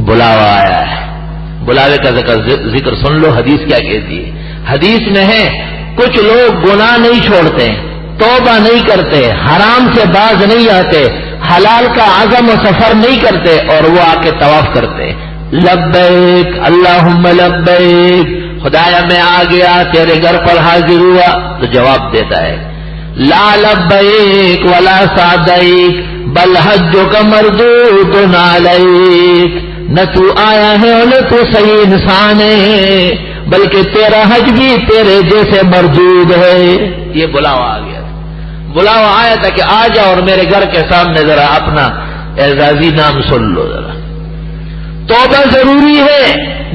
بلاوا آیا ہے. بلاوے کا ذکر سن لو. حدیث کیا کہتی ہے؟ حدیث میں ہے کچھ لوگ گناہ نہیں چھوڑتے، توبہ نہیں کرتے، حرام سے باز نہیں آتے، حلال کا عزم و سفر نہیں کرتے، اور وہ آ کے طواف کرتے. لبیک اللہم لبیک، خدایا میں آ گیا تیرے گھر پر حاضر ہوا. تو جواب دیتا ہے لا لبیک ولا سعدیک بل حجک مردود علیک. نہ تو آیا ہے اور نہ تو صحیح انسان ہے، بلکہ تیرا حج بھی تیرے جیسے مردود ہے. یہ بلاوا آ گیا، بلاوا آیا تھا کہ آ جا اور میرے گھر کے سامنے ذرا اپنا اعزازی نام سن لو. ذرا توبہ ضروری ہے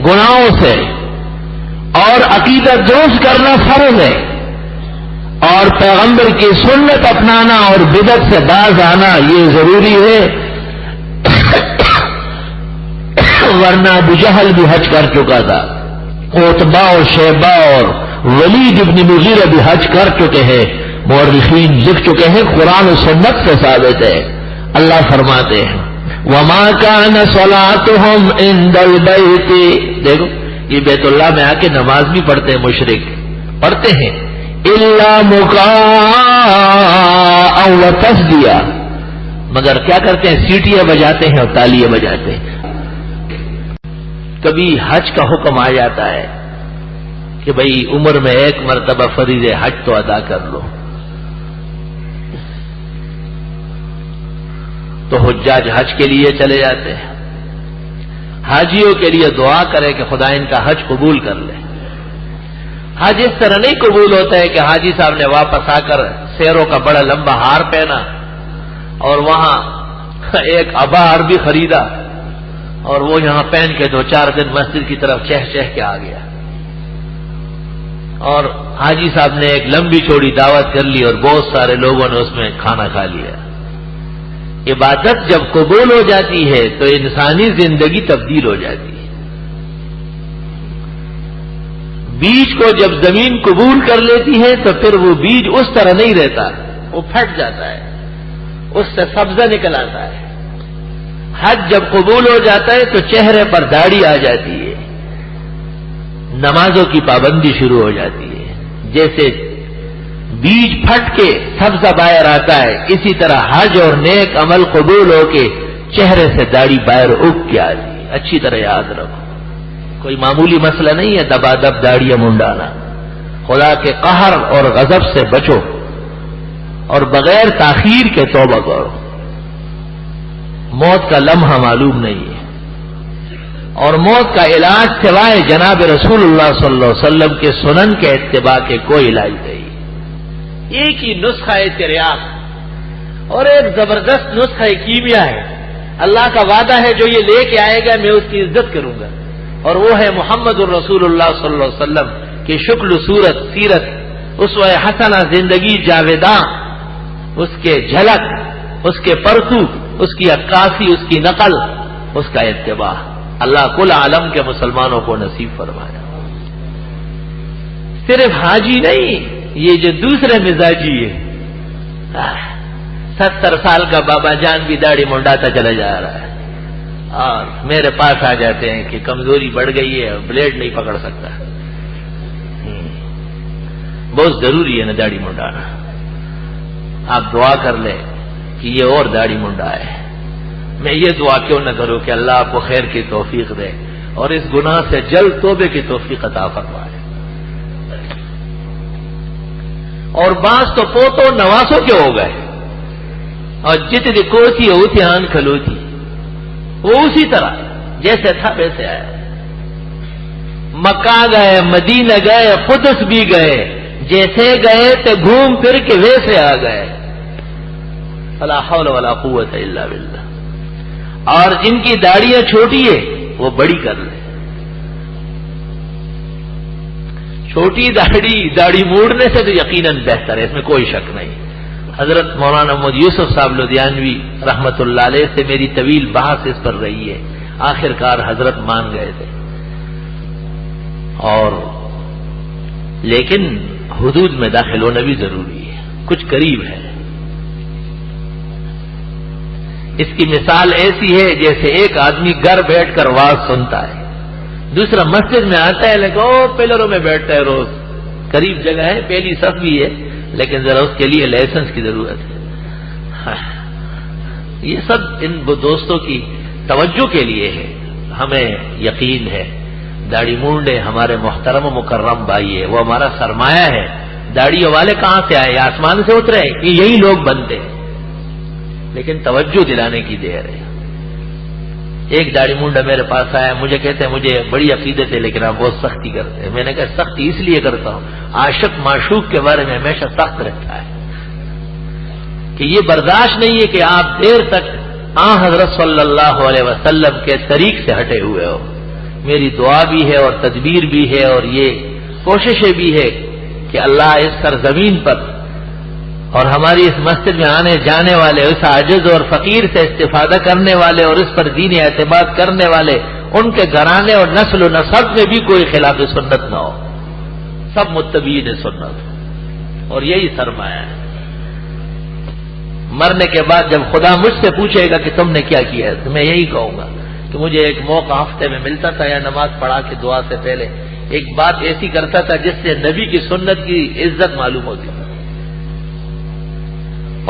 گناہوں سے، اور عقیدہ درست کرنا فرض ہے، اور پیغمبر کی سنت اپنانا اور بدعت سے باز آنا یہ ضروری ہے. ورنہ ابو جہل بھی حج کر چکا تھا، عتبہ اور شیبہ اور ولید ابن مغیرہ بھی حج کر چکے ہیں، مورخین لکھ چکے ہیں، قرآن و سنت سے ثابت ہے. اللہ فرماتے ہیں وما كان صلاتهم عند البيت. دیکھو یہ بیت اللہ میں آ کے نماز بھی پڑھتے ہیں، مشرک پڑھتے ہیں، الا مکاء وتصدیہ، مگر کیا کرتے ہیں؟ سیٹیاں بجاتے ہیں اور تالیاں بجاتے ہیں. کبھی حج کا حکم آ جاتا ہے کہ بھئی عمر میں ایک مرتبہ فریض حج تو ادا کر لو، تو حجاج حج کے لیے چلے جاتے ہیں. حاجیوں کے لیے دعا کرے کہ خدا ان کا حج قبول کر لے. حج اس طرح نہیں قبول ہوتا ہے کہ حاجی صاحب نے واپس آ کر سیروں کا بڑا لمبا ہار پہنا اور وہاں ایک ابار بھی خریدا اور وہ یہاں پہن کے 2-4 دن مسجد کی طرف چہ کے آ گیا، اور حاجی صاحب نے ایک لمبی چوڑی دعوت کر لی اور بہت سارے لوگوں نے اس میں کھانا کھا لیا. عبادت جب قبول ہو جاتی ہے تو انسانی زندگی تبدیل ہو جاتی ہے. بیج کو جب زمین قبول کر لیتی ہے تو پھر وہ بیج اس طرح نہیں رہتا، وہ پھٹ جاتا ہے، اس سے سبزہ نکل آتا ہے. حج جب قبول ہو جاتا ہے تو چہرے پر داڑھی آ جاتی ہے، نمازوں کی پابندی شروع ہو جاتی ہے. جیسے بیج پھٹ کے سبزہ باہر آتا ہے، اسی طرح حج اور نیک عمل قبول ہو کے چہرے سے داڑھی باہر اگ کے آتی ہے. اچھی طرح یاد رکھو، کوئی معمولی مسئلہ نہیں ہے دبا دب داڑیاں منڈانا. خدا کے قہر اور غضب سے بچو اور بغیر تاخیر کے توبہ کرو. موت کا لمحہ معلوم نہیں ہے، اور موت کا علاج سوائے جناب رسول اللہ صلی اللہ علیہ وسلم کے سنن کے اتباع کے کوئی علاج نہیں. ایک ہی نسخہ ہے تریاق، اور ایک زبردست نسخہ کیمیا ہے. اللہ کا وعدہ ہے جو یہ لے کے آئے گا میں اس کی عزت کروں گا، اور وہ ہے محمد الرسول اللہ صلی اللہ علیہ وسلم کی شکل صورت سیرت، اسوہ حسنہ زندگی جاویداں، اس کے جھلک، اس کے پرتو، اس کی عکاسی، اس کی نقل، اس کا اتباع. اللہ کل عالم کے مسلمانوں کو نصیب فرمایا. صرف حاجی نہیں، یہ جو دوسرے مزاجی ہے، 70 سال کا بابا جان بھی داڑھی منڈاتا چلا جا رہا ہے، اور میرے پاس آ جاتے ہیں کہ کمزوری بڑھ گئی ہے، بلیڈ نہیں پکڑ سکتا. بہت ضروری ہے نا داڑھی منڈانا. آپ دعا کر لیں کہ یہ اور داڑھی منڈائے. میں یہ دعا کیوں نہ کروں کہ اللہ آپ کو خیر کی توفیق دے اور اس گناہ سے جلد توبے کی توفیق عطا فرمائے. اور بعض تو پوتوں نواسوں کے ہو گئے، اور جتنی کوسی ہوتی آن کھلوتی، وہ اسی طرح جیسے تھا ویسے آیا. مکہ گئے، مدینہ گئے، قدس بھی گئے، جیسے گئے تو گھوم پھر کے ویسے آ گئے. فلا حول ولا قوت الا باللہ. اور جن کی داڑیاں چھوٹی ہے وہ بڑی کر لے. چھوٹی داڑھی موڑنے سے تو یقیناً بہتر ہے، اس میں کوئی شک نہیں. حضرت مولانا محمد یوسف صاحب لدھیانوی رحمت اللہ علیہ سے میری طویل بحث اس پر رہی ہے. آخر کار حضرت مان گئے تھے، اور لیکن حدود میں داخل ہونا بھی ضروری ہے. کچھ قریب ہے، اس کی مثال ایسی ہے جیسے ایک آدمی گھر بیٹھ کر واز سنتا ہے، دوسرا مسجد میں آتا ہے لیکن وہ پلروں میں بیٹھتا ہے، روز قریب جگہ ہے، پہلی صف بھی ہے، لیکن ذرا اس کے لیے لائسنس کی ضرورت ہے۔ یہ سب ان دوستوں کی توجہ کے لیے ہے۔ ہمیں یقین ہے داڑھی مونڈے ہمارے محترم و مکرم بھائی ہے، وہ ہمارا سرمایہ ہے۔ داڑھیوں والے کہاں سے آئے؟ آسمان سے اترے؟ کہ یہی لوگ بنتے ہیں، لیکن توجہ دلانے کی دیر ہے۔ ایک داڑھی مونڈا میرے پاس آیا، مجھے کہتے ہیں مجھے بڑی عقیدت ہے لیکن آپ بہت سختی کرتے ہیں۔ میں نے کہا سختی اس لیے کرتا ہوں، عاشق معشوق کے بارے میں ہمیشہ سخت رہتا ہے کہ یہ برداشت نہیں ہے کہ آپ دیر تک حضرت صلی اللہ علیہ وسلم کے طریق سے ہٹے ہوئے ہو۔ میری دعا بھی ہے اور تدبیر بھی ہے اور یہ کوششیں بھی ہے کہ اللہ اس سرزمین پر اور ہماری اس مسجد میں آنے جانے والے، اس عاجز اور فقیر سے استفادہ کرنے والے اور اس پر دین اعتماد کرنے والے، ان کے گھرانے اور نسل و نسب میں بھی کوئی خلاف سنت نہ ہو، سب متبعین سنت، اور یہی سرمایہ ہے۔ مرنے کے بعد جب خدا مجھ سے پوچھے گا کہ تم نے کیا کیا ہے، تو میں یہی کہوں گا کہ مجھے ایک موقع ہفتے میں ملتا تھا یا نماز پڑھا کے دعا سے پہلے ایک بات ایسی کرتا تھا جس سے نبی کی سنت کی عزت معلوم ہوتی تھی،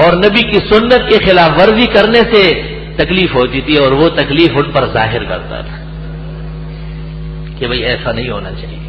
اور نبی کی سنت کی خلاف ورزی کرنے سے تکلیف ہوتی تھی، اور وہ تکلیف ان پر ظاہر کرتا تھا کہ بھئی ایسا نہیں ہونا چاہیے۔